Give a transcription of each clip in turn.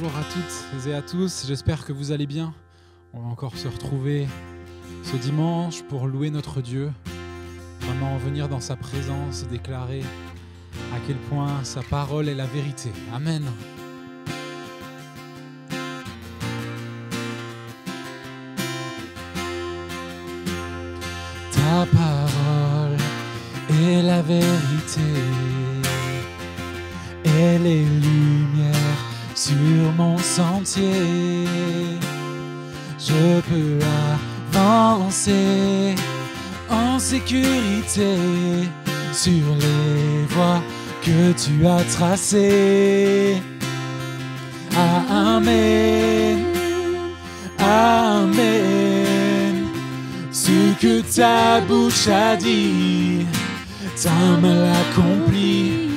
bonjour à toutes et à tous, j'espère que vous allez bien. On va encore se retrouver ce dimanche pour louer notre Dieu, vraiment venir dans sa présence et déclarer à quel point sa parole est la vérité. Amen. Ta parole est la vérité et les lumières sur mon sentier. Je peux avancer en sécurité sur les voies que tu as tracées. Amen, Amen. Ce que ta bouche a dit, ta main l'accomplit.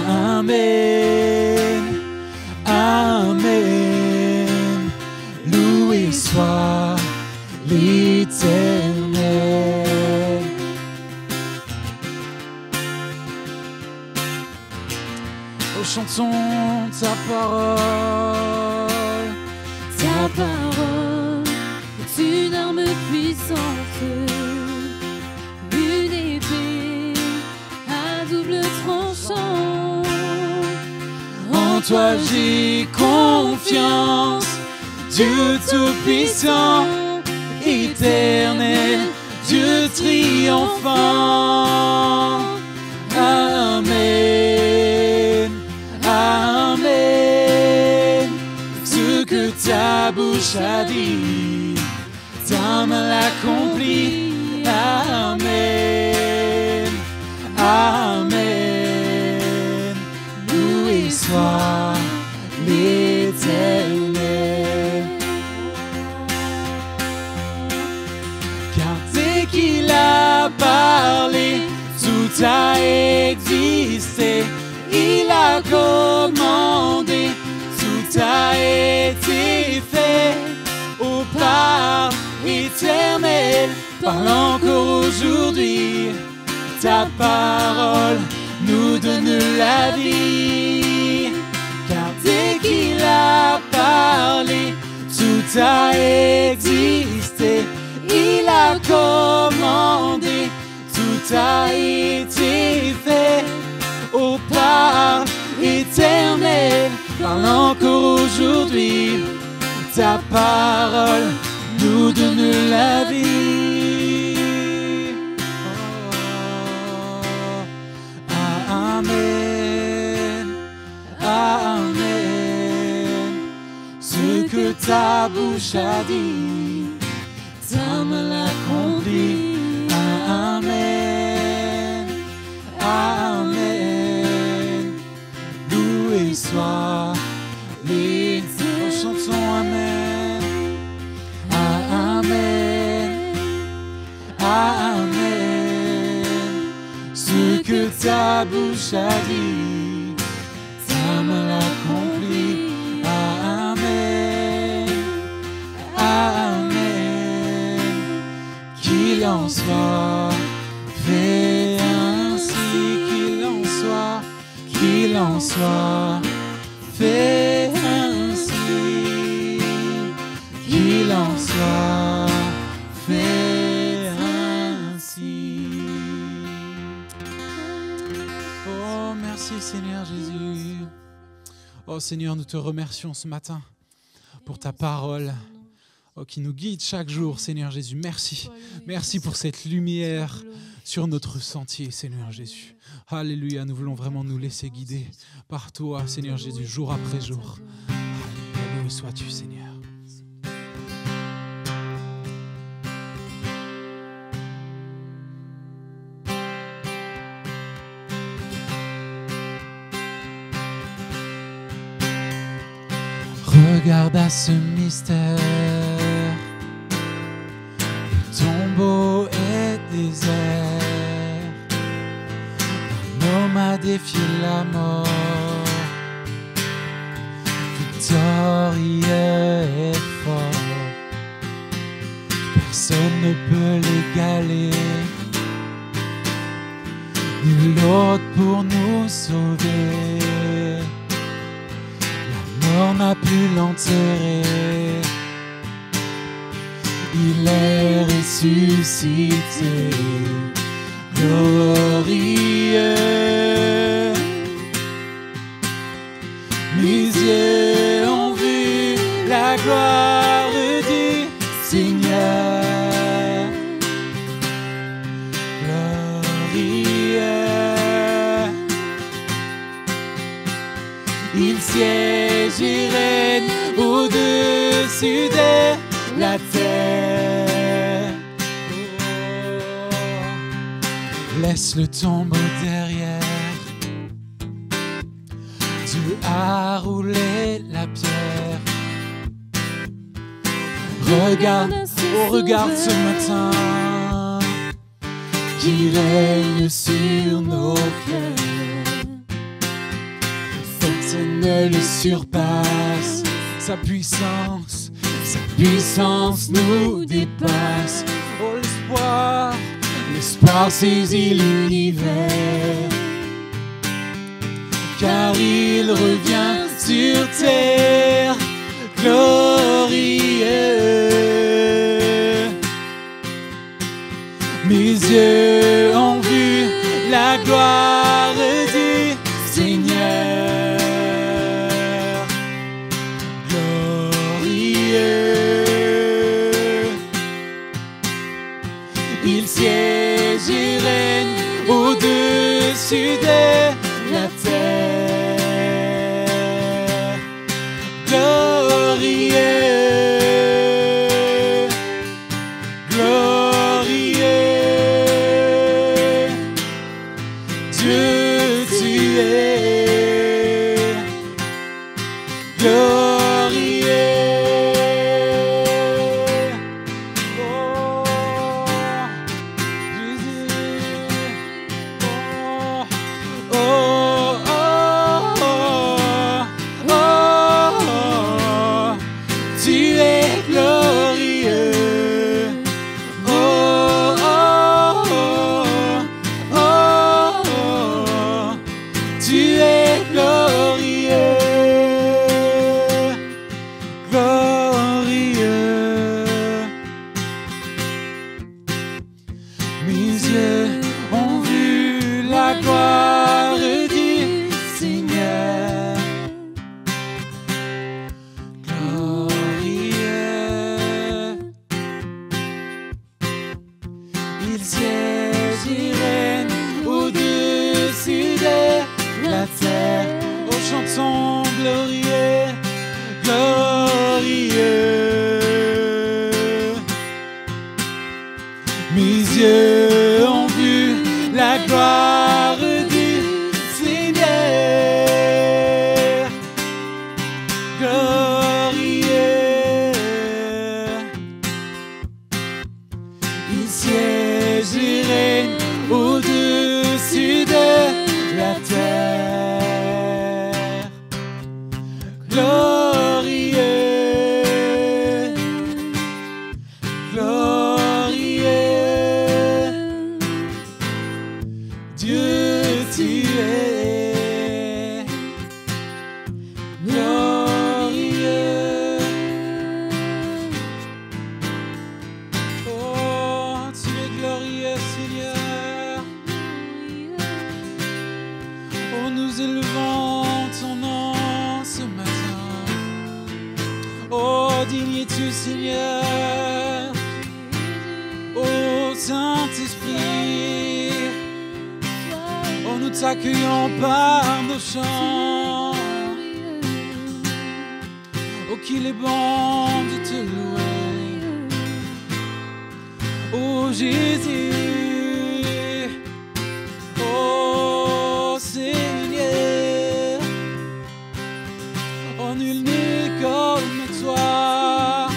Amen, Amen. Loué soit l'Éternel. Oh, chantons ta parole. Ta parole est une arme puissante, une épée à double tranchant. En toi j'ai confiance, Dieu tout-puissant, éternel, Dieu triomphant. Amen, Amen. Ce que ta bouche a dit, ta main l'accomplit. Amen, Amen. Loué soit l'Éternel. Car dès qu'il a parlé, tout a existé. Il a commandé, tout a été fait. Au Père éternel, parle encore aujourd'hui. Ta parole nous donne la vie. Car dès qu'il a parlé, tout a existé. Il a commandé, tout a été fait. Au Père éternel, parle encore aujourd'hui. Ta parole nous donne la vie. Oh, Amen, Amen. Ce que ta bouche a dit, ta main l'accomplit. Amen, Amen. Loué soit l'Éternel. Chantons Amen, Amen, Amen. Ce que ta bouche a dit, ta main l'accomplit. Amen, Amen. Qu'il en soit fait ainsi, qu'il en soit, qu'il en soit fait ainsi, qu'il en soit fait ainsi. Oh, merci Seigneur Jésus. Oh Seigneur, nous te remercions ce matin pour ta parole. Oh, qui nous guide chaque jour, Seigneur Jésus. Merci. Merci pour cette lumière sur notre sentier, Seigneur Jésus. Alléluia, nous voulons vraiment nous laisser guider par toi, Seigneur Jésus, jour après jour. Alléluia, sois-tu, Seigneur. Regarde à ce mystère. Le tombeau est désert. Un homme a défié la mort. Victorieux et fort. Personne ne peut l'égaler. Nul autre pour nous sauver. on a pu l'enterrer. Il est ressuscité, glorieux. Mes yeux ont vu la gloire du Seigneur, glorieux. Il siège et règne au-dessus de la terre. Laisse-le tomber derrière. Dieu a roulé la pierre. Regarde, oh regarde ce matin qui règne sur nos cœurs. Personne ne le surpasse. Sa puissance nous dépasse. Oh l'espoir saisit l'univers. Car il revient sur terre, glorieux. Mes yeux ont vu la gloire du Seigneur, glorieux. Il siège et règne au-dessus de la terre, glorieux, glorieux. Dieu, tu es glorieux. Oh, Jésus. Oh, oh, oh, oh, tu es glorieux. Oh, oh, oh, oh, tu es glorieux, glorieux. Mes yeux ont vu la gloire du Seigneur, glorieux. Il siège et règne au-dessus de la terre. Oh, chantons glorieux, glorieux. Mes yeux ont vu la gloire du Seigneur, glorieux. Il siège et règne au-dessus de la terre, glorieux, glorieux. Dieu, tu es glorieux. Oh, tu es glorieux, Seigneur. Oh, nous élevons ton nom ce matin. Oh, digne es-tu, Seigneur. Oh, Saint-Esprit. Oh, nous t'accueillons par nos chants. Oh, qu'il est bon de te louer. Oh, Jésus. Oh, Seigneur. Oh, nul n'est comme toi.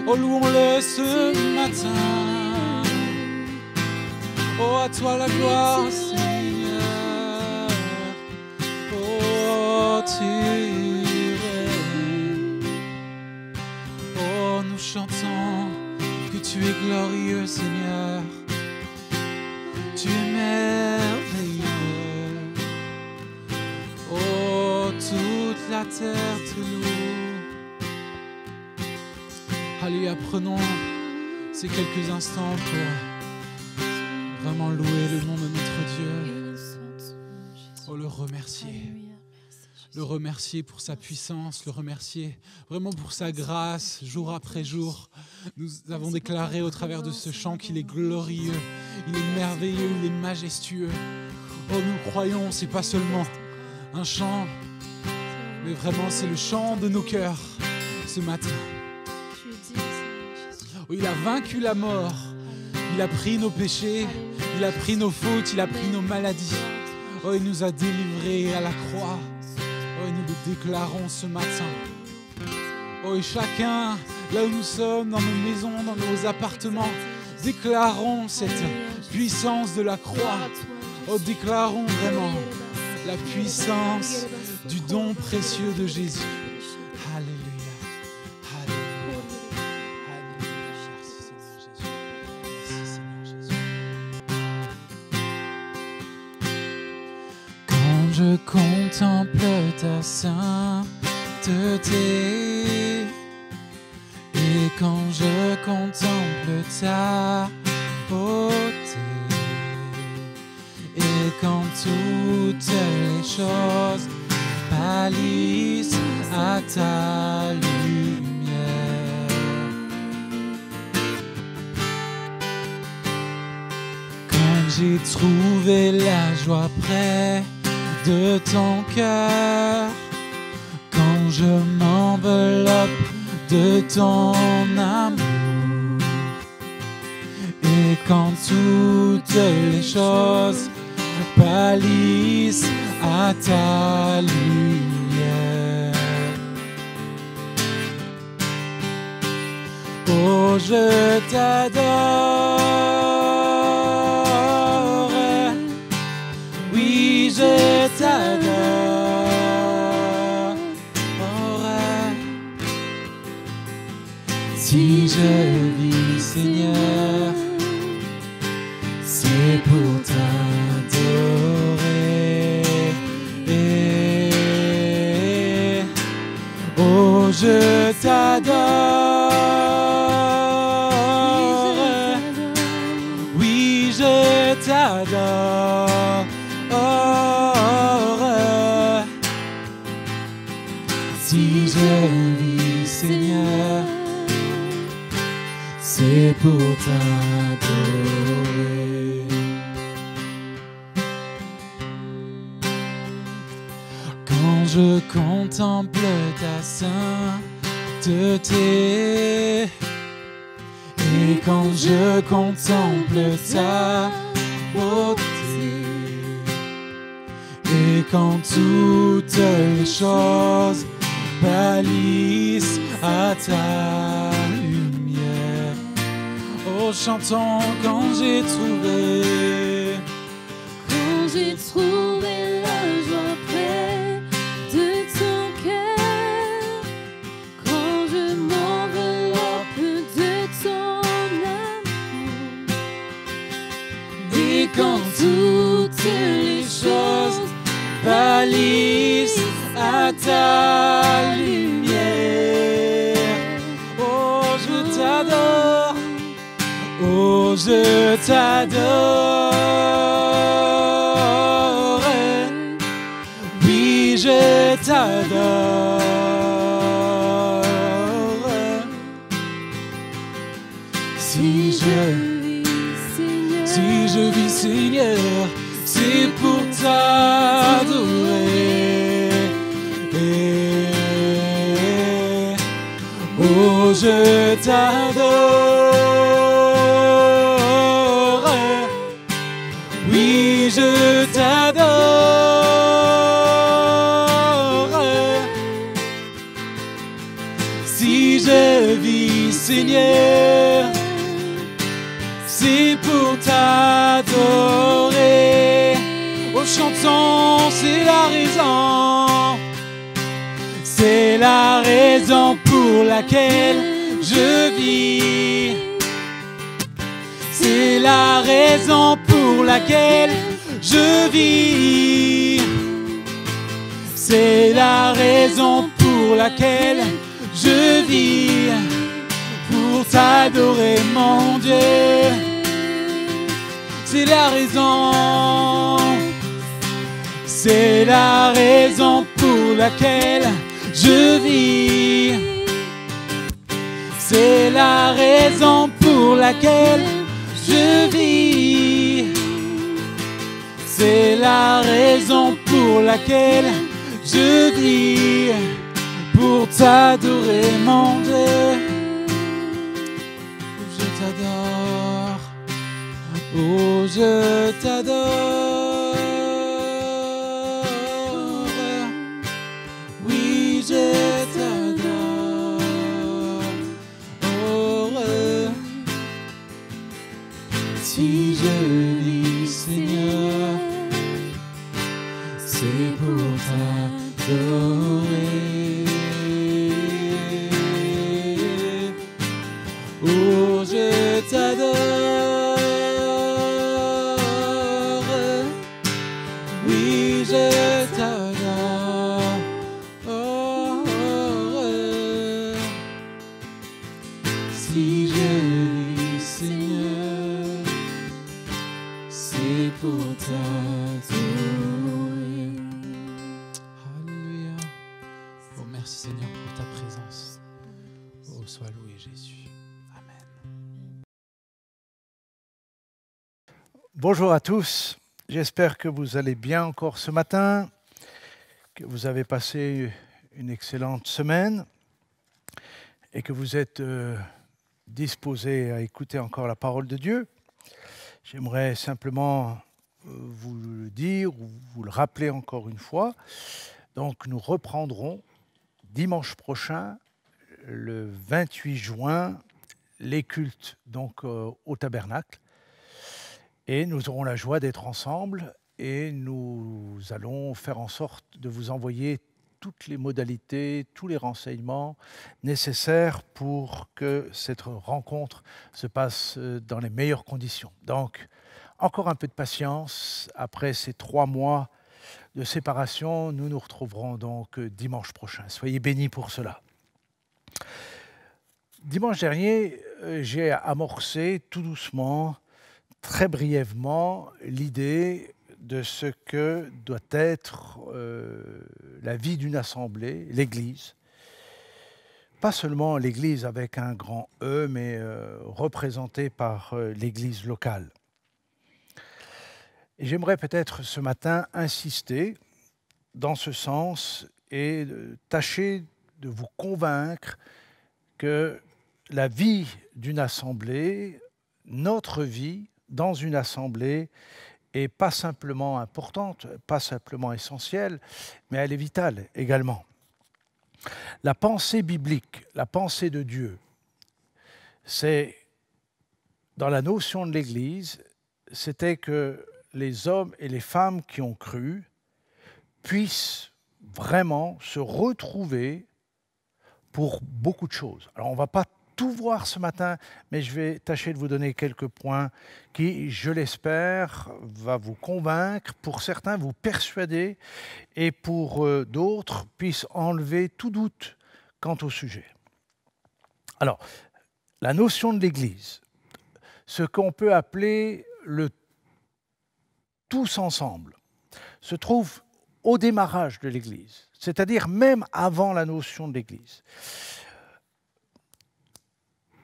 Oh, louons-le ce matin. Oh, à toi la gloire, Seigneur. Oh, tu règnes. Oh, nous chantons que tu es glorieux, Seigneur. Tu es merveilleux. Oh, toute la terre te loue. Alléluia, prenons ces quelques instants pour vraiment louer le nom de notre Dieu. Oh, le remercier. Le remercier pour sa puissance, le remercier vraiment pour sa grâce, jour après jour. Nous avons déclaré au travers de ce chant qu'il est glorieux, il est merveilleux, il est majestueux. Oh, nous croyons, c'est pas seulement un chant, mais vraiment c'est le chant de nos cœurs ce matin. Oh, il a vaincu la mort, il a pris nos péchés, il a pris nos fautes, il a pris nos maladies. Oh, il nous a délivrés à la croix. Oh, et nous le déclarons ce matin. Oh, et chacun, là où nous sommes, dans nos maisons, dans nos appartements, déclarons cette puissance de la croix. Oh, déclarons vraiment la puissance du don précieux de Jésus. Alléluia. Alléluia. Alléluia. Merci Seigneur Jésus. Merci Seigneur Jésus. Quand je contemple ta sainteté et quand je contemple ta beauté et quand toutes les choses pâlissent à ta lumière, quand j'ai trouvé la joie près de ton cœur, quand je m'enveloppe de ton amour et quand toutes les choses pâlissent à ta lumière. Oh, je t'adore, oui, je t'adore. Si je vis, Seigneur, c'est pour t'adorer. Oh, je t'adore. Oui, je t'adore. Si je vis, Seigneur, c'est pour t'adorer. Quand je contemple ta sainteté et quand je contemple ta beauté et quand toutes les choses pâlissent à ta lumière. Oh, chantons quand j'ai trouvé la joie près de ton cœur, quand je m'enveloppe de ton amour et quand toutes les choses pâlissent à ta lumière. Oh, je t'adore. Oh, je t'adore. Oui, je t'adore. Si je vis, Seigneur, c'est pour t'adorer. Oh, je t'adore. Oui, je t'adore. Si je vis, Seigneur, c'est pour t'adorer. Oh, chantons, c'est la raison pour laquelle je vis. C'est la raison pour laquelle je vis. C'est la raison pour laquelle je vis, pour t'adorer mon Dieu. C'est la raison, c'est la raison pour laquelle je vis. C'est la raison pour laquelle je vis. C'est la raison pour laquelle je vis, pour t'adorer mon Dieu. Je t'adore, oh je t'adore. Oui je t'adore. Oh, si je vis Seigneur, c'est pour t'adorer. Oh, je t'adore. Oui, je t'adore. Oh, si je vis Seigneur, c'est pour t'adorer. Alléluia. Oh, merci Seigneur pour ta présence. Oh, sois loué Jésus. Amen. Bonjour à tous, j'espère que vous allez bien encore ce matin, que vous avez passé une excellente semaine et que vous êtes disposés à écouter encore la parole de Dieu. J'aimerais simplement vous le dire ou vous le rappeler encore une fois. Donc nous reprendrons dimanche prochain, le 28 juin, les cultes donc, au tabernacle. Et nous aurons la joie d'être ensemble et nous allons faire en sorte de vous envoyer toutes les modalités, tous les renseignements nécessaires pour que cette rencontre se passe dans les meilleures conditions. Donc, encore un peu de patience. Après ces 3 mois de séparation, nous nous retrouverons donc dimanche prochain. Soyez bénis pour cela. Dimanche dernier, j'ai amorcé tout doucement, très brièvement, l'idée de ce que doit être la vie d'une assemblée, l'Église. Pas seulement l'Église avec un grand E, mais représentée par l'Église locale. Et j'aimerais peut-être ce matin insister dans ce sens et tâcher de vous convaincre que la vie d'une assemblée, notre vie dans une assemblée, est pas simplement importante, pas simplement essentielle, mais elle est vitale également. La pensée biblique, la pensée de Dieu, c'est, dans la notion de l'Église, c'était que les hommes et les femmes qui ont cru puissent vraiment se retrouver pour beaucoup de choses. Alors on ne va pas tout voir ce matin, mais je vais tâcher de vous donner quelques points qui, je l'espère, va vous convaincre, pour certains vous persuader, et pour d'autres puissent enlever tout doute quant au sujet. Alors, la notion de l'Église, ce qu'on peut appeler le tous ensemble, se trouve au démarrage de l'Église, c'est-à-dire même avant la notion de l'Église.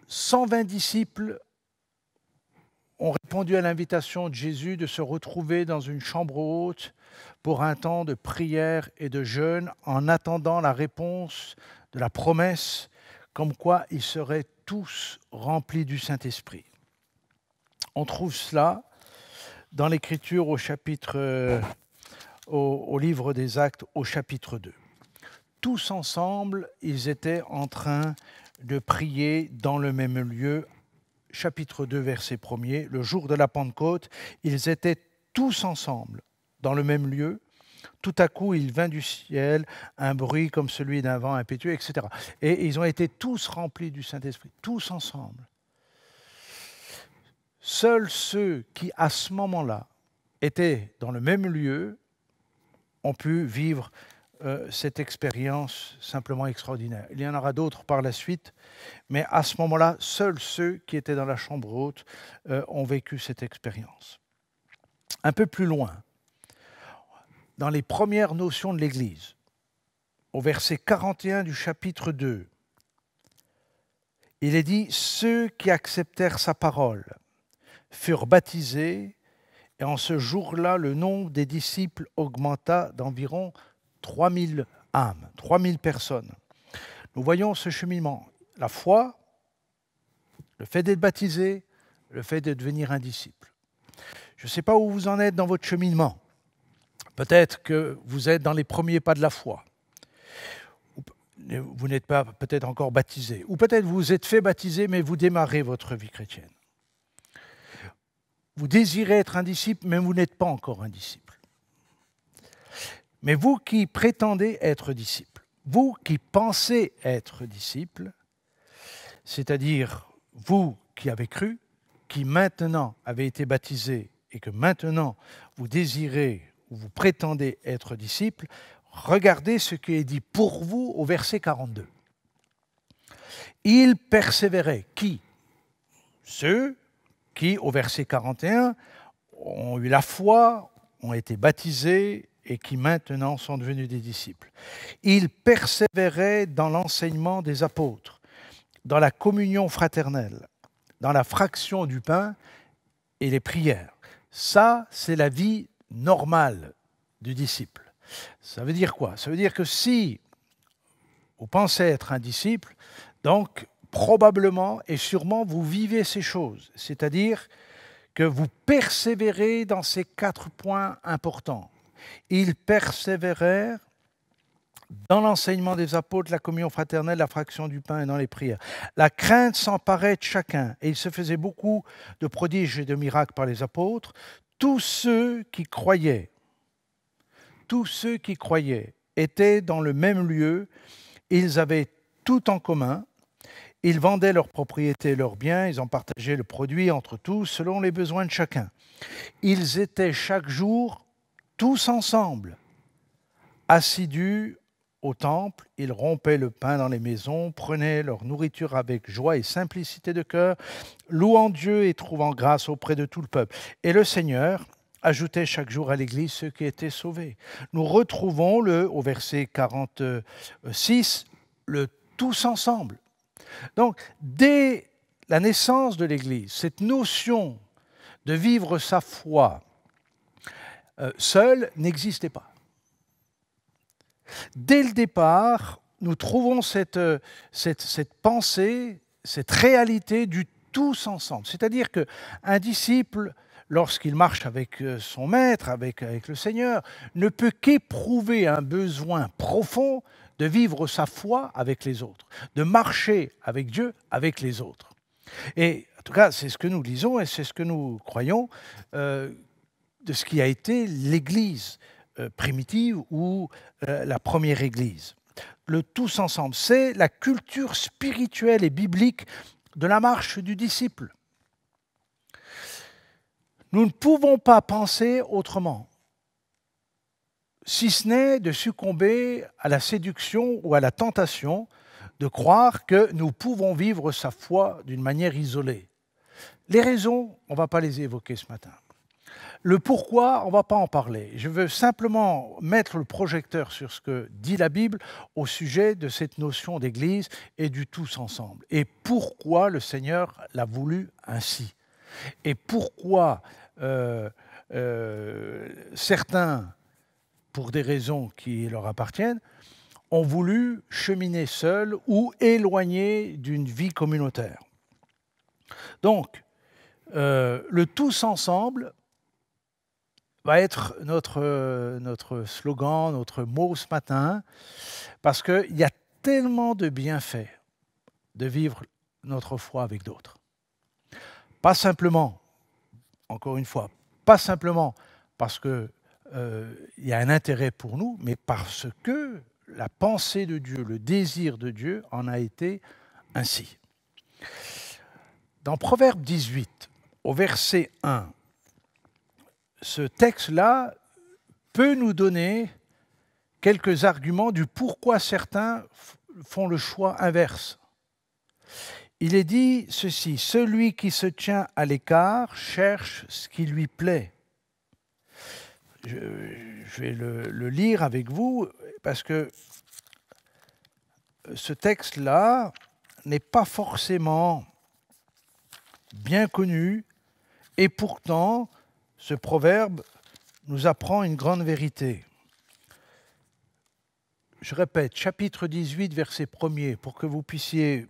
120 disciples ont répondu à l'invitation de Jésus de se retrouver dans une chambre haute pour un temps de prière et de jeûne en attendant la réponse de la promesse comme quoi ils seraient tous remplis du Saint-Esprit. On trouve cela dans l'Écriture au livre des Actes, au chapitre 2. Tous ensemble, ils étaient en train de prier dans le même lieu. Chapitre 2, verset 1er, le jour de la Pentecôte, ils étaient tous ensemble dans le même lieu. Tout à coup, il vint du ciel un bruit comme celui d'un vent impétueux, etc. Et ils ont été tous remplis du Saint-Esprit, tous ensemble. Seuls ceux qui, à ce moment-là, étaient dans le même lieu ont pu vivre cette expérience simplement extraordinaire. Il y en aura d'autres par la suite, mais à ce moment-là, seuls ceux qui étaient dans la chambre haute ont vécu cette expérience. Un peu plus loin, dans les premières notions de l'Église, au verset 41 du chapitre 2, il est dit « Ceux qui acceptèrent sa parole furent baptisés, et en ce jour-là, le nombre des disciples augmenta d'environ 3000 âmes, 3000 personnes. » Nous voyons ce cheminement. La foi, le fait d'être baptisé, le fait de devenir un disciple. Je ne sais pas où vous en êtes dans votre cheminement. Peut-être que vous êtes dans les premiers pas de la foi. Vous n'êtes pas peut-être encore baptisé. Ou peut-être vous vous êtes fait baptiser, mais vous démarrez votre vie chrétienne. Vous désirez être un disciple, mais vous n'êtes pas encore un disciple. Mais vous qui prétendez être disciple, vous qui pensez être disciple, c'est-à-dire vous qui avez cru, qui maintenant avez été baptisé et que maintenant vous désirez ou vous prétendez être disciple, regardez ce qui est dit pour vous au verset 42. Ils persévéraient. Qui? Ceux qui, au verset 41, ont eu la foi, ont été baptisés et qui maintenant sont devenus des disciples. Ils persévéraient dans l'enseignement des apôtres, dans la communion fraternelle, dans la fraction du pain et les prières. Ça, c'est la vie normale du disciple. Ça veut dire quoi? Ça veut dire que si vous pensez être un disciple, donc probablement et sûrement vous vivez ces choses, c'est-à-dire que vous persévérez dans ces 4 points importants. Ils persévérèrent dans l'enseignement des apôtres, la communion fraternelle, la fraction du pain et dans les prières. La crainte s'emparait de chacun et il se faisait beaucoup de prodiges et de miracles par les apôtres. Tous ceux qui croyaient étaient dans le même lieu, ils avaient tout en commun, ils vendaient leurs propriétés et leurs biens, ils en partageaient le produit entre tous selon les besoins de chacun. Ils étaient chaque jour tous ensemble, assidus au temple, ils rompaient le pain dans les maisons, prenaient leur nourriture avec joie et simplicité de cœur, louant Dieu et trouvant grâce auprès de tout le peuple. Et le Seigneur ajoutait chaque jour à l'Église ceux qui étaient sauvés. Nous retrouvons au verset 46, le tous ensemble. Donc, dès la naissance de l'Église, cette notion de vivre sa foi seule n'existait pas. Dès le départ, nous trouvons cette pensée, cette réalité du tous ensemble. C'est-à-dire qu'un disciple, lorsqu'il marche avec son maître, avec le Seigneur, ne peut qu'éprouver un besoin profond de vivre sa foi avec les autres, de marcher avec Dieu, avec les autres. Et en tout cas, c'est ce que nous lisons et c'est ce que nous croyons de ce qui a été l'Église primitive ou la première Église. Le tous ensemble, c'est la culture spirituelle et biblique de la marche du disciple. Nous ne pouvons pas penser autrement, si ce n'est de succomber à la séduction ou à la tentation de croire que nous pouvons vivre sa foi d'une manière isolée. Les raisons, on ne va pas les évoquer ce matin. Le pourquoi, on ne va pas en parler. Je veux simplement mettre le projecteur sur ce que dit la Bible au sujet de cette notion d'Église et du tous ensemble. Et pourquoi le Seigneur l'a voulu ainsi. Et pourquoi certains, pour des raisons qui leur appartiennent, ont voulu cheminer seuls ou éloignés d'une vie communautaire. Donc, le tous ensemble va être notre slogan, notre mot ce matin, parce qu'il y a tellement de bienfaits de vivre notre foi avec d'autres. Pas simplement, encore une fois, pas simplement parce qu'il y a un intérêt pour nous, mais parce que la pensée de Dieu, le désir de Dieu en a été ainsi. Dans Proverbe 18, au verset 1, ce texte-là peut nous donner quelques arguments du pourquoi certains font le choix inverse. Il est dit ceci: celui qui se tient à l'écart cherche ce qui lui plaît. Je vais le lire avec vous parce que ce texte-là n'est pas forcément bien connu et pourtant ce proverbe nous apprend une grande vérité. Je répète, chapitre 18, verset 1er, pour que vous puissiez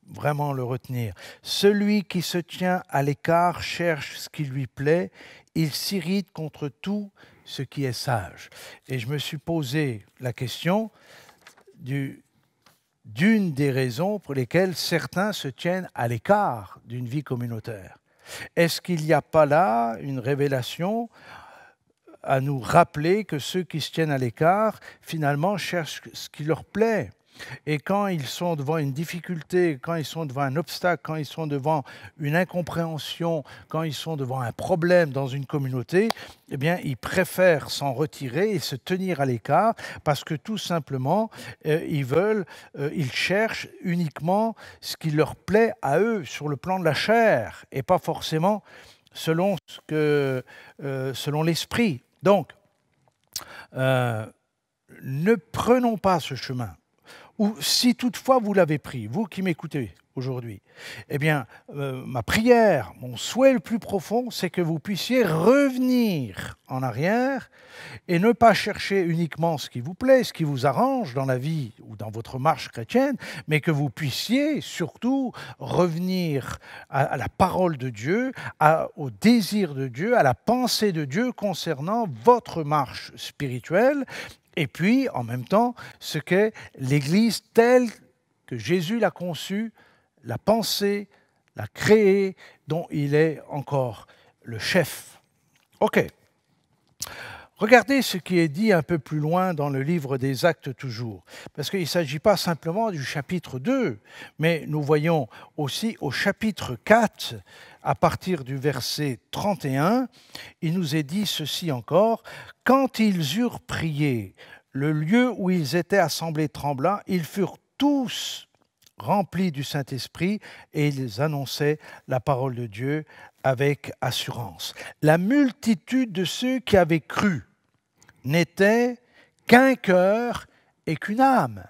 vraiment le retenir. Celui qui se tient à l'écart cherche ce qui lui plaît, il s'irrite contre tout ce qui est sage. Et je me suis posé la question d'une des raisons pour lesquelles certains se tiennent à l'écart d'une vie communautaire. Est-ce qu'il n'y a pas là une révélation à nous rappeler que ceux qui se tiennent à l'écart, finalement, cherchent ce qui leur plaît? Et quand ils sont devant une difficulté, quand ils sont devant un obstacle, quand ils sont devant une incompréhension, quand ils sont devant un problème dans une communauté, eh bien, ils préfèrent s'en retirer et se tenir à l'écart parce que tout simplement, ils cherchent uniquement ce qui leur plaît à eux sur le plan de la chair et pas forcément selon l'esprit. Donc, ne prenons pas ce chemin. Ou si toutefois vous l'avez pris, vous qui m'écoutez aujourd'hui, eh bien, ma prière, mon souhait le plus profond, c'est que vous puissiez revenir en arrière et ne pas chercher uniquement ce qui vous plaît, ce qui vous arrange dans la vie ou dans votre marche chrétienne, mais que vous puissiez surtout revenir à la parole de Dieu, au désir de Dieu, à la pensée de Dieu concernant votre marche spirituelle. Et puis, en même temps, ce qu'est l'Église telle que Jésus l'a conçue, l'a pensée, l'a créée, dont il est encore le chef. OK. Regardez ce qui est dit un peu plus loin dans le livre des Actes toujours, parce qu'il ne s'agit pas simplement du chapitre 2, mais nous voyons aussi au chapitre 4, à partir du verset 31, il nous est dit ceci encore: « Quand ils eurent prié, le lieu où ils étaient assemblés trembla, ils furent tous remplis du Saint-Esprit et ils annonçaient la parole de Dieu avec assurance. La multitude de ceux qui avaient cru n'était qu'un cœur et qu'une âme. »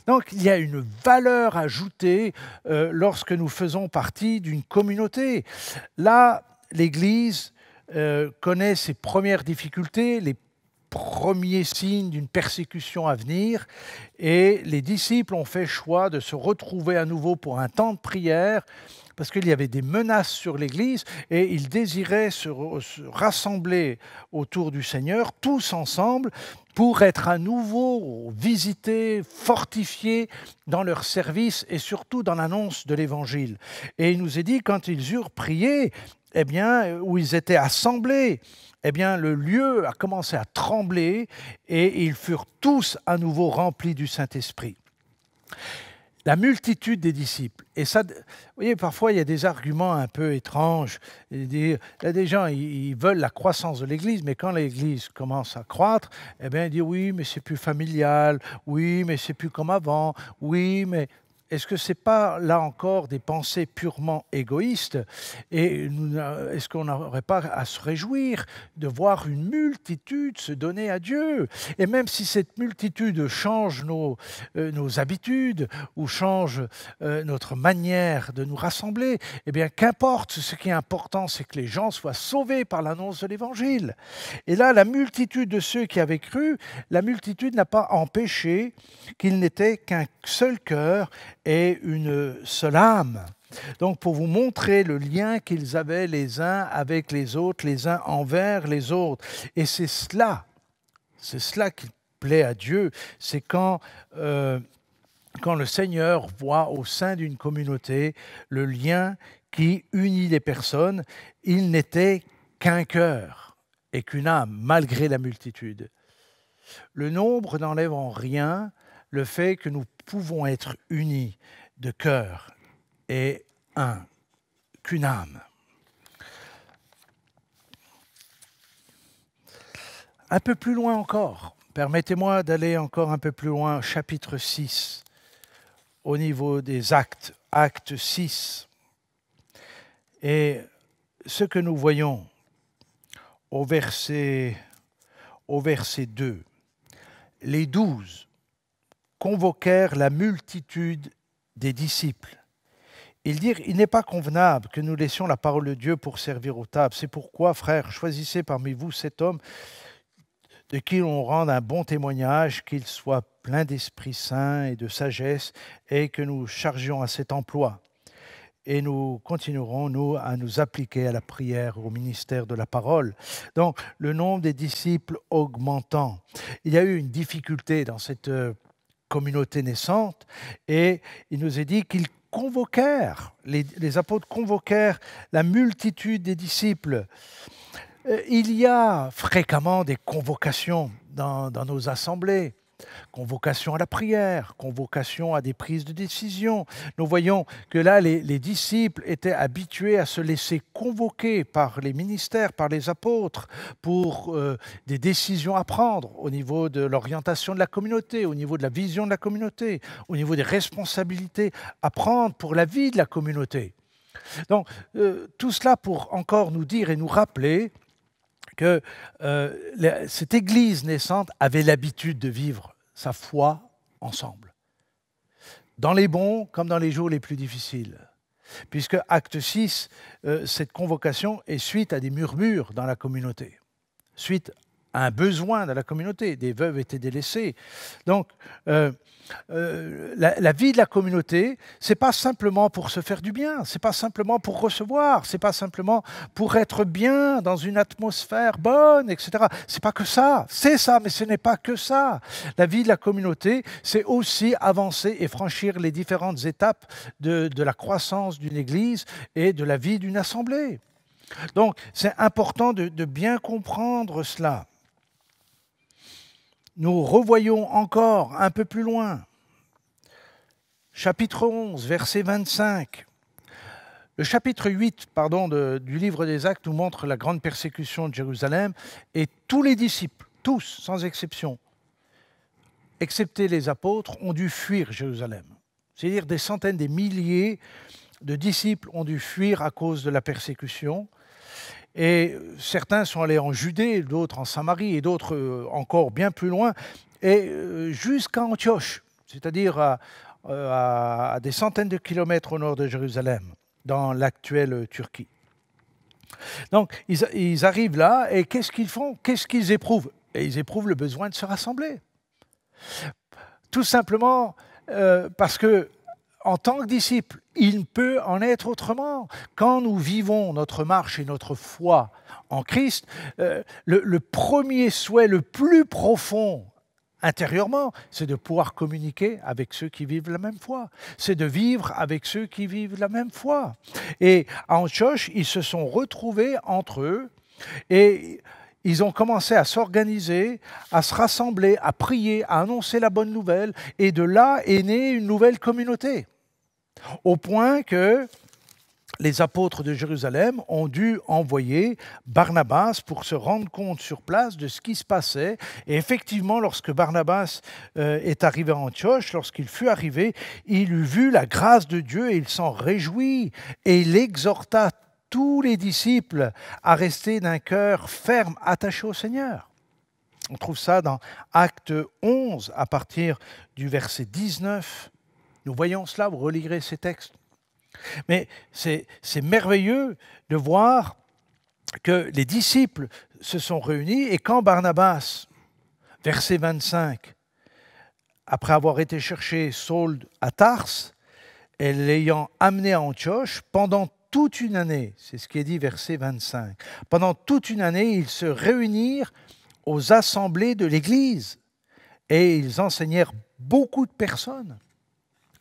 Donc il y a une valeur ajoutée lorsque nous faisons partie d'une communauté. Là, l'Église connaît ses premières difficultés, les premiers signes d'une persécution à venir, et les disciples ont fait choix de se retrouver à nouveau pour un temps de prière, parce qu'il y avait des menaces sur l'Église, et ils désiraient se rassembler autour du Seigneur, tous ensemble, pour être à nouveau visités, fortifiés dans leur service, et surtout dans l'annonce de l'Évangile. Et il nous est dit, quand ils eurent prié, eh bien, où ils étaient assemblés, eh bien, le lieu a commencé à trembler et ils furent tous à nouveau remplis du Saint-Esprit. La multitude des disciples. Et ça, vous voyez, parfois, il y a des arguments un peu étranges. Il y a des gens, ils veulent la croissance de l'Église, mais quand l'Église commence à croître, eh bien, ils disent oui, mais c'est plus familial, oui, mais c'est plus comme avant, oui, mais... Est-ce que ce n'est pas, là encore, des pensées purement égoïstes? Et est-ce qu'on n'aurait pas à se réjouir de voir une multitude se donner à Dieu? Et même si cette multitude change nos habitudes ou change notre manière de nous rassembler, eh bien, qu'importe, ce qui est important, c'est que les gens soient sauvés par l'annonce de l'Évangile. Et là, la multitude de ceux qui avaient cru, la multitude n'a pas empêché qu'ils n'étaient qu'un seul cœur et une seule âme. Donc, pour vous montrer le lien qu'ils avaient les uns avec les autres, les uns envers les autres. Et c'est cela qui plaît à Dieu, c'est quand le Seigneur voit au sein d'une communauté le lien qui unit les personnes. Il n'était qu'un cœur et qu'une âme, malgré la multitude. Le nombre n'enlève en rien le fait que nous pouvons être unis de cœur et qu'une âme. Un peu plus loin encore, Permettez-moi d'aller encore un peu plus loin, chapitre 6, au niveau des actes, acte 6. Et ce que nous voyons au verset 2, les 12 convoquèrent la multitude des disciples. Ils dirent, il n'est pas convenable que nous laissions la parole de Dieu pour servir aux tables. C'est pourquoi, frères, choisissez parmi vous cet homme de qui on rende un bon témoignage, qu'il soit plein d'Esprit Saint et de sagesse, et que nous chargions à cet emploi. Et nous continuerons, nous, à nous appliquer à la prière, au ministère de la parole. Donc, le nombre des disciples augmentant. Il y a eu une difficulté dans cette communauté naissante, et il nous est dit qu'ils convoquèrent, les apôtres convoquèrent la multitude des disciples. Il y a fréquemment des convocations dans nos assemblées, convocation à la prière, convocation à des prises de décision. Nous voyons que là, les disciples étaient habitués à se laisser convoquer par les ministères, par les apôtres, pour des décisions à prendre au niveau de l'orientation de la communauté, au niveau de la vision de la communauté, au niveau des responsabilités à prendre pour la vie de la communauté. Donc, tout cela pour encore nous dire et nous rappeler que cette Église naissante avait l'habitude de vivre sa foi ensemble, dans les bons comme dans les jours les plus difficiles. Puisque, acte 6, cette convocation est suite à des murmures dans la communauté, suite à un besoin dans la communauté. Des veuves étaient délaissées. Donc, la vie de la communauté, ce n'est pas simplement pour se faire du bien, ce n'est pas simplement pour recevoir, ce n'est pas simplement pour être bien dans une atmosphère bonne, etc. Ce n'est pas que ça, c'est ça, mais ce n'est pas que ça. La vie de la communauté, c'est aussi avancer et franchir les différentes étapes de la croissance d'une Église et de la vie d'une assemblée. Donc, c'est important de bien comprendre cela. Nous revoyons encore un peu plus loin. Chapitre 11, verset 25. Le chapitre 8 du livre des Actes nous montre la grande persécution de Jérusalem et tous les disciples, tous sans exception, excepté les apôtres, ont dû fuir Jérusalem. C'est-à-dire des centaines, des milliers de disciples ont dû fuir à cause de la persécution. Et certains sont allés en Judée, d'autres en Samarie et d'autres encore bien plus loin, et jusqu'à Antioche, c'est-à-dire à des centaines de kilomètres au nord de Jérusalem, dans l'actuelle Turquie. Donc ils arrivent là, et qu'est-ce qu'ils font? Qu'est-ce qu'ils éprouvent? Et ils éprouvent le besoin de se rassembler. Tout simplement parce que, en tant que disciple, il ne peut en être autrement. Quand nous vivons notre marche et notre foi en Christ, le premier souhait, le plus profond intérieurement, c'est de pouvoir communiquer avec ceux qui vivent la même foi. C'est de vivre avec ceux qui vivent la même foi. Et à Antioche, ils se sont retrouvés entre eux et ils ont commencé à s'organiser, à se rassembler, à prier, à annoncer la bonne nouvelle. Et de là est née une nouvelle communauté. Au point que les apôtres de Jérusalem ont dû envoyer Barnabas pour se rendre compte sur place de ce qui se passait. Et effectivement, lorsque Barnabas est arrivé à Antioche, lorsqu'il fut arrivé, il eut vu la grâce de Dieu et il s'en réjouit. Et il exhorta tous les disciples à rester d'un cœur ferme, attaché au Seigneur. On trouve ça dans Acte 11, à partir du verset 19. Nous voyons cela, vous relirez ces textes. Mais c'est merveilleux de voir que les disciples se sont réunis et quand Barnabas, verset 25, après avoir été chercher Saul à Tarse, et l'ayant amené à Antioche, pendant toute une année, c'est ce qui est dit verset 25, pendant toute une année, ils se réunirent aux assemblées de l'Église et ils enseignèrent beaucoup de personnes.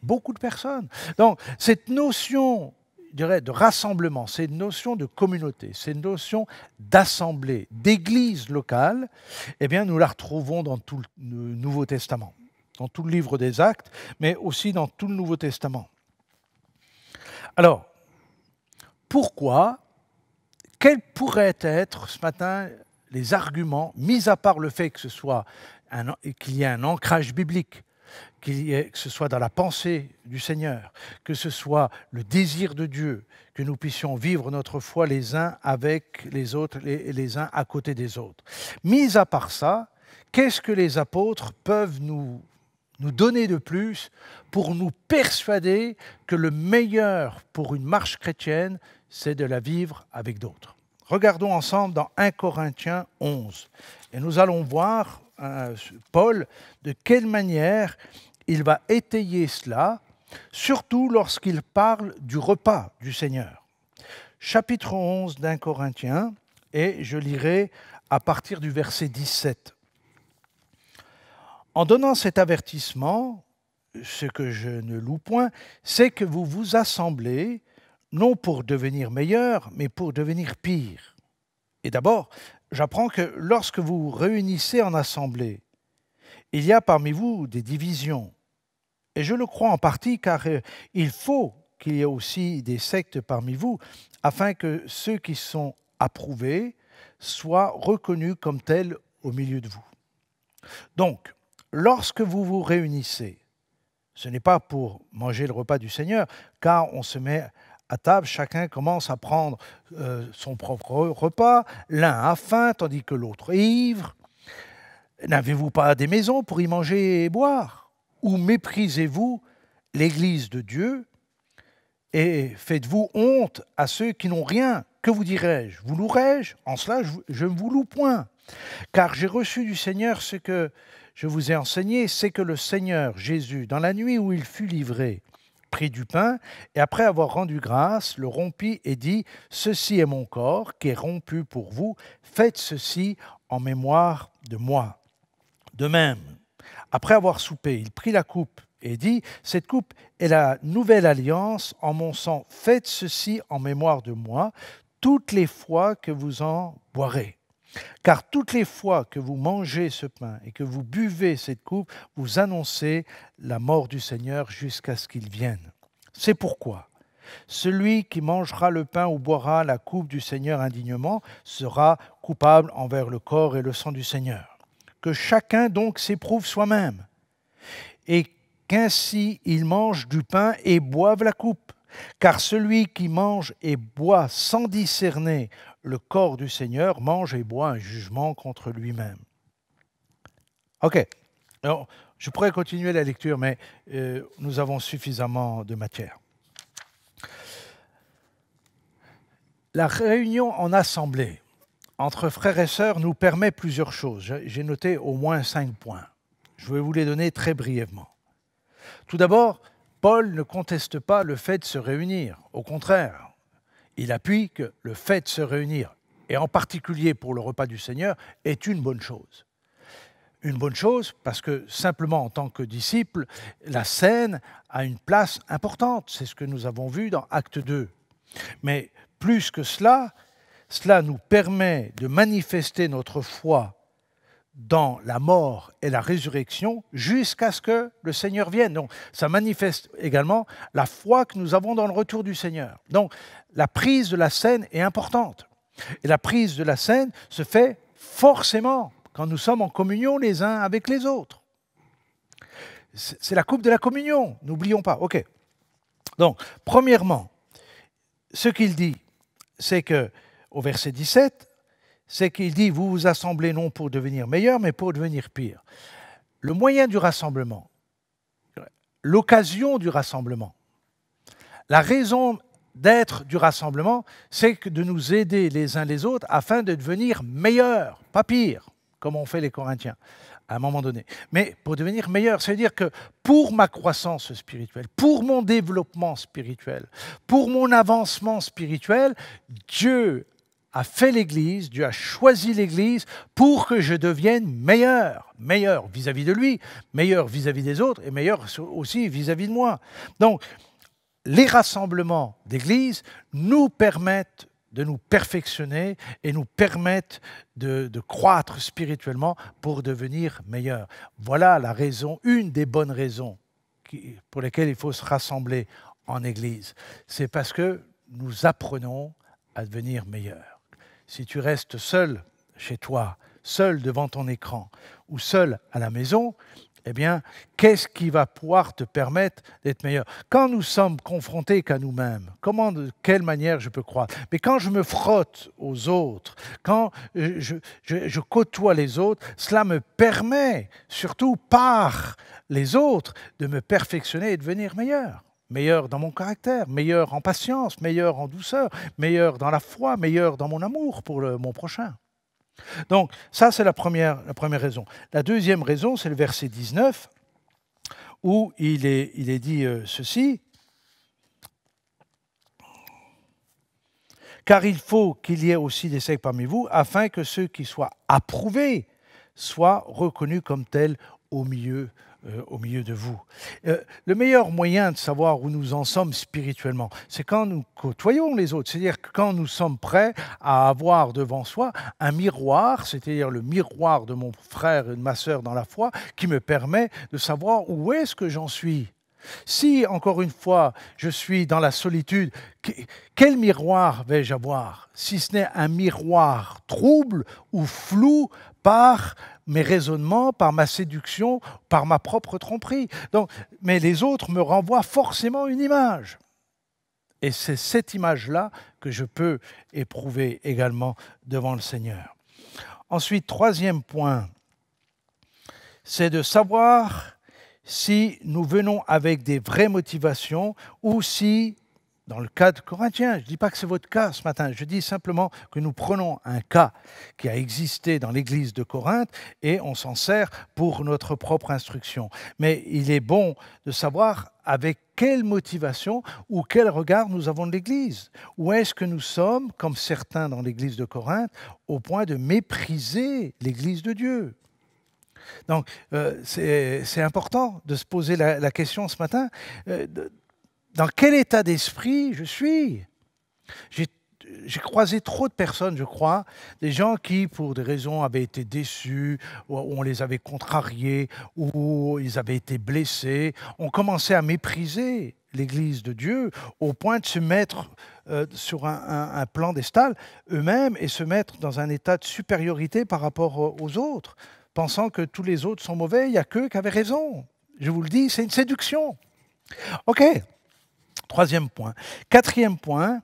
Beaucoup de personnes. Donc, cette notion, je dirais, de rassemblement, cette notion de communauté, cette notion d'assemblée, d'église locale, eh bien, nous la retrouvons dans tout le Nouveau Testament, dans tout le livre des Actes, mais aussi dans tout le Nouveau Testament. Alors, pourquoi, quels pourraient être ce matin les arguments, mis à part le fait que ce soit qu'il y ait un ancrage biblique, que ce soit dans la pensée du Seigneur, que ce soit le désir de Dieu, que nous puissions vivre notre foi les uns avec les autres, les uns à côté des autres. Mis à part ça, qu'est-ce que les apôtres peuvent nous donner de plus pour nous persuader que le meilleur pour une marche chrétienne, c'est de la vivre avec d'autres? Regardons ensemble dans 1 Corinthiens 11. Et nous allons voir Paul de quelle manière il va étayer cela, surtout lorsqu'il parle du repas du Seigneur. Chapitre 11 d'1 Corinthiens, et je lirai à partir du verset 17. En donnant cet avertissement, ce que je ne loue point, c'est que vous vous assemblez, non pour devenir meilleur, mais pour devenir pire. Et d'abord, j'apprends que lorsque vous vous réunissez en assemblée, il y a parmi vous des divisions. Et je le crois en partie car il faut qu'il y ait aussi des sectes parmi vous, afin que ceux qui sont approuvés soient reconnus comme tels au milieu de vous. Donc, lorsque vous vous réunissez, ce n'est pas pour manger le repas du Seigneur, car on se met à table, chacun commence à prendre son propre repas, l'un a faim tandis que l'autre est ivre. N'avez-vous pas des maisons pour y manger et boire? Ou méprisez-vous l'Église de Dieu et faites-vous honte à ceux qui n'ont rien? Que vous dirais-je? Vous louerai-je? En cela, je ne vous loue point. Car j'ai reçu du Seigneur ce que je vous ai enseigné, c'est que le Seigneur Jésus, dans la nuit où il fut livré, prit du pain, et après avoir rendu grâce, le rompit et dit, « Ceci est mon corps qui est rompu pour vous, faites ceci en mémoire de moi. » De même, après avoir soupé, il prit la coupe et dit, « Cette coupe est la nouvelle alliance en mon sang, faites ceci en mémoire de moi, toutes les fois que vous en boirez. Car toutes les fois que vous mangez ce pain et que vous buvez cette coupe, vous annoncez la mort du Seigneur jusqu'à ce qu'il vienne. C'est pourquoi celui qui mangera le pain ou boira la coupe du Seigneur indignement sera coupable envers le corps et le sang du Seigneur. Que chacun donc s'éprouve soi-même, et qu'ainsi il mange du pain et boive la coupe. Car celui qui mange et boit sans discerner le corps du Seigneur mange et boit un jugement contre lui-même. » Ok, alors je pourrais continuer la lecture, mais nous avons suffisamment de matière. La réunion en assemblée entre frères et sœurs nous permet plusieurs choses. J'ai noté au moins 5 points. Je vais vous les donner très brièvement. Tout d'abord, Paul ne conteste pas le fait de se réunir. Au contraire, il appuie que le fait de se réunir, et en particulier pour le repas du Seigneur, est une bonne chose. Une bonne chose parce que simplement en tant que disciple, la scène a une place importante. C'est ce que nous avons vu dans Acte 2. Mais plus que cela, cela nous permet de manifester notre foi dans la mort et la résurrection jusqu'à ce que le Seigneur vienne. Donc, ça manifeste également la foi que nous avons dans le retour du Seigneur. Donc, la prise de la scène est importante. Et la prise de la scène se fait forcément quand nous sommes en communion les uns avec les autres. C'est la coupe de la communion, n'oublions pas. OK. Donc, premièrement, ce qu'il dit, c'est que, au verset 17, c'est qu'il dit « Vous vous assemblez non pour devenir meilleur, mais pour devenir pire. » Le moyen du rassemblement, l'occasion du rassemblement, la raison d'être du rassemblement, c'est de nous aider les uns les autres afin de devenir meilleurs, pas pire, comme ont fait les Corinthiens à un moment donné. Mais pour devenir meilleur, c'est-à-dire que pour ma croissance spirituelle, pour mon développement spirituel, pour mon avancement spirituel, Dieu a fait l'Église, Dieu a choisi l'Église pour que je devienne meilleur. Meilleur vis-à-vis de lui, meilleur vis-à-vis des autres et meilleur aussi vis-à-vis de moi. Donc, les rassemblements d'Église nous permettent de nous perfectionner et nous permettent de croître spirituellement pour devenir meilleurs. Voilà la raison, une des bonnes raisons pour lesquelles il faut se rassembler en Église. C'est parce que nous apprenons à devenir meilleurs. Si tu restes seul chez toi, seul devant ton écran ou seul à la maison, eh bien, qu'est-ce qui va pouvoir te permettre d'être meilleur? Quand nous sommes confrontés qu'à nous-mêmes, de quelle manière je peux croire? Mais quand je me frotte aux autres, quand je côtoie les autres, cela me permet, surtout par les autres, de me perfectionner et devenir meilleur. Meilleur dans mon caractère, meilleur en patience, meilleur en douceur, meilleur dans la foi, meilleur dans mon amour pour mon prochain. Donc, ça, c'est la première raison. La deuxième raison, c'est le verset 19, où il est dit ceci. « Car il faut qu'il y ait aussi des secs parmi vous, afin que ceux qui soient approuvés soient reconnus comme tels au milieu de vous. » Le meilleur moyen de savoir où nous en sommes spirituellement, c'est quand nous côtoyons les autres, c'est-à-dire quand nous sommes prêts à avoir devant soi un miroir, c'est-à-dire le miroir de mon frère et de ma sœur dans la foi, qui me permet de savoir où est-ce que j'en suis. Si, encore une fois, je suis dans la solitude, quel miroir vais-je avoir, si ce n'est un miroir trouble ou flou par mes raisonnements, par ma séduction, par ma propre tromperie. Donc, mais les autres me renvoient forcément une image. Et c'est cette image-là que je peux éprouver également devant le Seigneur. Ensuite, troisième point, c'est de savoir si nous venons avec des vraies motivations ou si, dans le cas de Corinthiens, je ne dis pas que c'est votre cas ce matin, je dis simplement que nous prenons un cas qui a existé dans l'Église de Corinthe et on s'en sert pour notre propre instruction. Mais il est bon de savoir avec quelle motivation ou quel regard nous avons de l'Église. Ou est-ce que nous sommes, comme certains dans l'Église de Corinthe, au point de mépriser l'Église de Dieu ? Donc, c'est important de se poser la question ce matin. Dans quel état d'esprit je suis? J'ai croisé trop de personnes, je crois, des gens qui, pour des raisons, avaient été déçus, ou on les avait contrariés, ou ils avaient été blessés, ont commencé à mépriser l'Église de Dieu au point de se mettre sur un piédestal eux-mêmes et se mettre dans un état de supériorité par rapport aux autres, pensant que tous les autres sont mauvais, il n'y a qu'eux qui avaient raison. Je vous le dis, c'est une séduction. OK, troisième point. Quatrième point,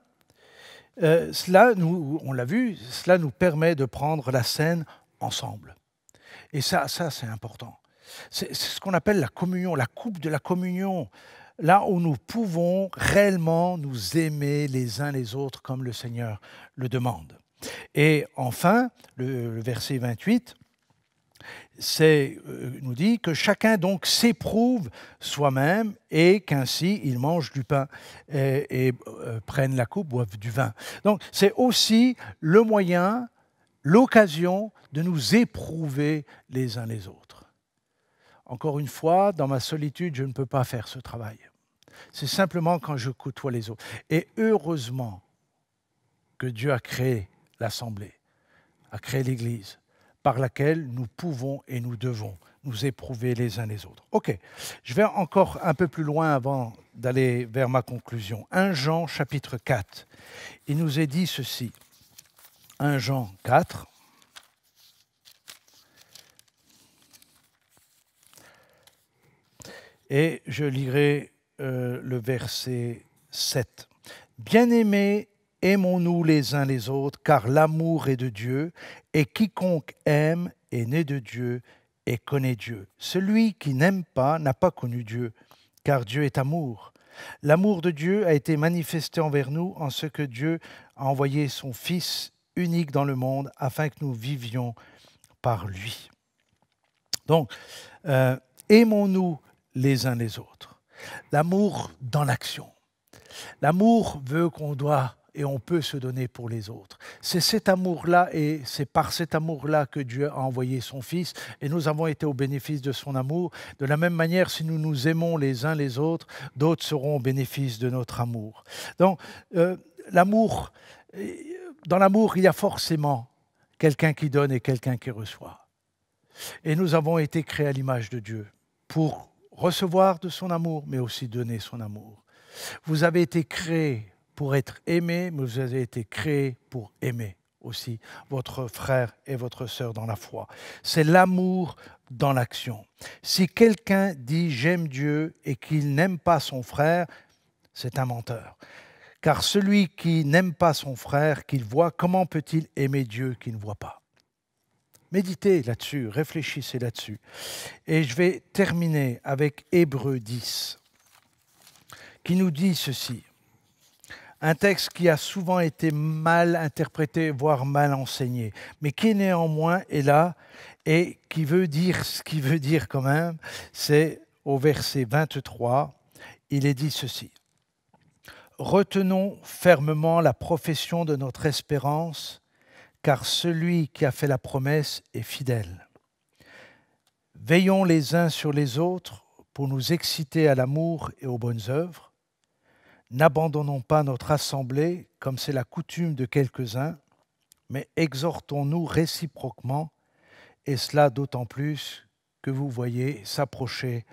on l'a vu, cela nous permet de prendre la scène ensemble. Et ça c'est important. C'est ce qu'on appelle la communion, la coupe de la communion, là où nous pouvons réellement nous aimer les uns les autres comme le Seigneur le demande. Et enfin, le verset 28, nous dit que chacun donc s'éprouve soi-même et qu'ainsi il mange du pain et prenne la coupe, boive du vin. Donc c'est aussi le moyen, l'occasion de nous éprouver les uns les autres. Encore une fois, dans ma solitude, je ne peux pas faire ce travail. C'est simplement quand je côtoie les autres. Et heureusement que Dieu a créé l'Assemblée, a créé l'Église, par laquelle nous pouvons et nous devons nous éprouver les uns les autres. OK, je vais encore un peu plus loin avant d'aller vers ma conclusion. 1 Jean chapitre 4, il nous est dit ceci. 1 Jean 4. Et je lirai le verset 7. « Bien-aimés, aimons-nous les uns les autres, car l'amour est de Dieu, et quiconque aime est né de Dieu et connaît Dieu. Celui qui n'aime pas n'a pas connu Dieu, car Dieu est amour. L'amour de Dieu a été manifesté envers nous en ce que Dieu a envoyé son Fils unique dans le monde, afin que nous vivions par lui. » Donc, aimons-nous les uns les autres. L'amour dans l'action. L'amour veut qu'on doit et on peut se donner pour les autres. C'est cet amour-là et c'est par cet amour-là que Dieu a envoyé son Fils et nous avons été au bénéfice de son amour. De la même manière, si nous nous aimons les uns les autres, d'autres seront au bénéfice de notre amour. Donc, l'amour, dans l'amour, il y a forcément quelqu'un qui donne et quelqu'un qui reçoit. Et nous avons été créés à l'image de Dieu pour recevoir de son amour, mais aussi donner son amour. Vous avez été créés pour être aimés, mais vous avez été créés pour aimer aussi votre frère et votre sœur dans la foi. C'est l'amour dans l'action. Si quelqu'un dit « j'aime Dieu » et qu'il n'aime pas son frère, c'est un menteur. Car celui qui n'aime pas son frère qu'il voit, comment peut-il aimer Dieu qu'il ne voit pas? Méditez là-dessus, réfléchissez là-dessus. Et je vais terminer avec Hébreux 10, qui nous dit ceci. Un texte qui a souvent été mal interprété, voire mal enseigné, mais qui néanmoins est là et qui veut dire ce qu'il veut dire quand même. C'est au verset 23, il est dit ceci. Retenons fermement la profession de notre espérance, car celui qui a fait la promesse est fidèle. Veillons les uns sur les autres pour nous exciter à l'amour et aux bonnes œuvres. N'abandonnons pas notre assemblée, comme c'est la coutume de quelques-uns, mais exhortons-nous réciproquement, et cela d'autant plus que vous voyez s'approcher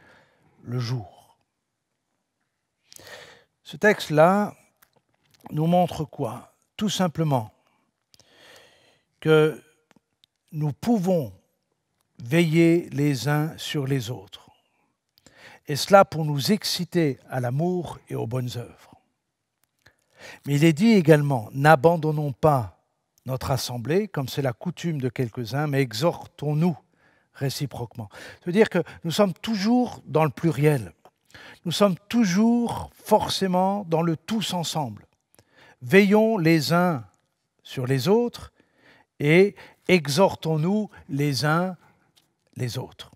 le jour. Ce texte-là nous montre quoi? Tout simplement que nous pouvons veiller les uns sur les autres. Et cela pour nous exciter à l'amour et aux bonnes œuvres. Mais il est dit également, n'abandonnons pas notre assemblée, comme c'est la coutume de quelques-uns, mais exhortons-nous réciproquement. C'est-à-dire que nous sommes toujours dans le pluriel. Nous sommes toujours forcément dans le tous ensemble. Veillons les uns sur les autres et exhortons-nous les uns les autres.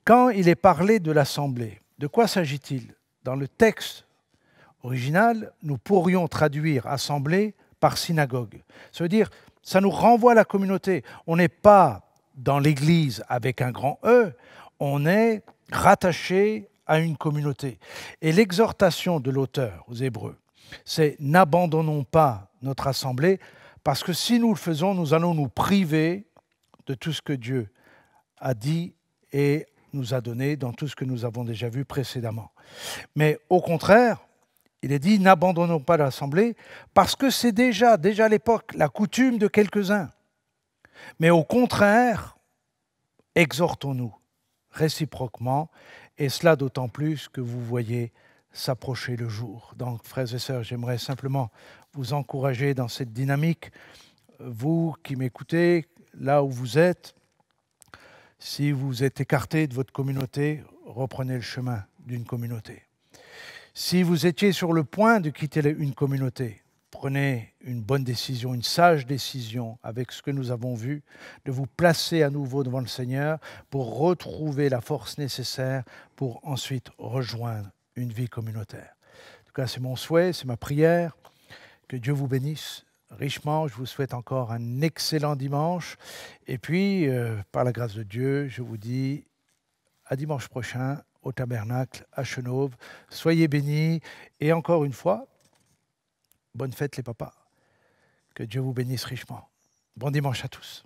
Quand il est parlé de l'assemblée, de quoi s'agit-il? Dans le texte original, nous pourrions traduire assemblée par synagogue. Ça veut dire, ça nous renvoie à la communauté. On n'est pas dans l'Église avec un grand E, on est rattaché à une communauté. Et l'exhortation de l'auteur aux Hébreux, c'est « n'abandonnons pas notre assemblée » parce que si nous le faisons, nous allons nous priver de tout ce que Dieu a dit et nous a donné dans tout ce que nous avons déjà vu précédemment. Mais au contraire, il est dit « n'abandonnons pas l'assemblée » parce que c'est déjà à l'époque la coutume de quelques-uns. Mais au contraire, exhortons-nous réciproquement, et cela d'autant plus que vous voyez s'approcher le jour. Donc, frères et sœurs, j'aimerais simplement vous encourager dans cette dynamique. Vous qui m'écoutez, là où vous êtes, si vous êtes écarté de votre communauté, reprenez le chemin d'une communauté. Si vous étiez sur le point de quitter une communauté, prenez une bonne décision, une sage décision avec ce que nous avons vu, de vous placer à nouveau devant le Seigneur pour retrouver la force nécessaire pour ensuite rejoindre une vie communautaire. En tout cas, c'est mon souhait, c'est ma prière. Que Dieu vous bénisse richement. Je vous souhaite encore un excellent dimanche. Et puis, par la grâce de Dieu, je vous dis à dimanche prochain au Tabernacle à Chenôve. Soyez bénis. Et encore une fois, bonne fête les papas. Que Dieu vous bénisse richement. Bon dimanche à tous.